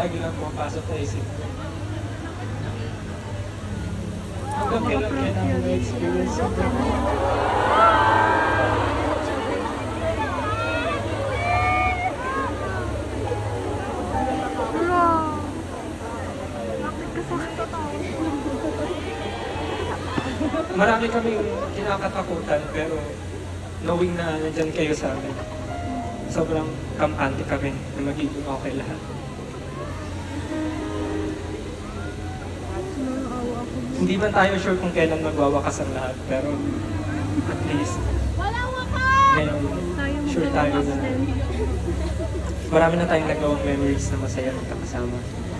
lagi lang pumapasok sa isip ko. Hanggang kailan kaya namin na-experience yung marami kaming kinakatakutan pero knowing na nandyan kayo sa amin, sobrang kampante kami na magiging okay lahat. Hindi man tayo sure kung kailan magwawakas ang lahat, pero at least ngayon, sure tayo na marami na tayong nagawang memories na masaya ng kakasama.